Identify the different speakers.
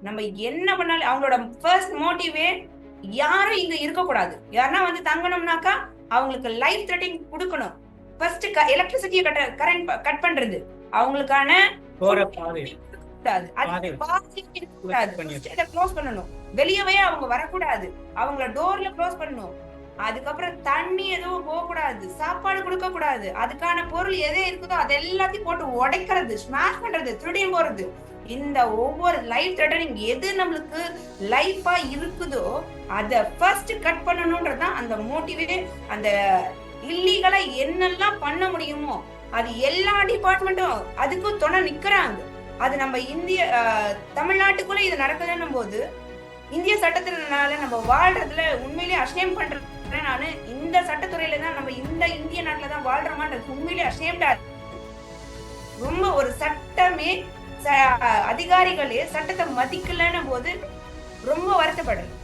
Speaker 1: நம்ம என்ன பண்ணாலும் அவங்களோட ஃபர்ஸ்ட் மோட்டிவே யாரும் இங்க இருக்கக்கூடாது. யாருன்னா வந்து தங்கணும்னாக்கா அவங்களுக்கு லைஃப் த்ரெட்டிங் கொடுக்கணும். ஃபர்ஸ்ட் எலக்ட்ரிசிட்டியை கரண்ட் கட் பண்றது அவங்களுக்கான க்ளோஸ் பண்ணணும். வெளியவே அவங்க வரக்கூடாது, அவங்கள டோர்ல க்ளோஸ் பண்ணணும். அதுக்கப்புறம் தண்ணி எதுவும் போக கூடாது, சாப்பாடு கொடுக்க கூடாது. அதுக்கான பொருள் எது இருக்குதோ அது எல்லாத்தையும் போட்டு உடைக்கிறது, ஸ்மாஷ் பண்றது, திருடியும் போறது. இந்த ஒவ்வொரு லைஃப் த்ரெட்டனிங் எது நம்மளுக்கு லைஃபா இருக்குதோ அத ஃபர்ஸ்ட் கட் பண்ணணும்ன்றதுதான் அந்த மோட்டிவே. அந்த இல்லீகலா என்னெல்லாம் பண்ண முடியுமோ அது எல்லா டிபார்ட்மெண்ட்டும் அதுக்கும் துணை நிக்கிறாங்க. அது நம்ம இந்திய தமிழ்நாட்டுக்குள்ள இது நடக்குதுன்னும் போது இந்திய சட்டத்தினால நம்ம வாழ்றதுல உண்மையிலேயே அஷேம் பண்றேன். நானு இந்த சட்டத்துறையில தான் நம்ம இந்த இந்திய நாட்டுல தான் வாழ்றோமான்றது உண்மையிலேயே அஷேம்டா. ரொம்ப ஒரு சட்டமே அதிகாரிகளே சட்டத்தை மதிக்கலன்னும் போது ரொம்ப வருத்தப்படுறேன்.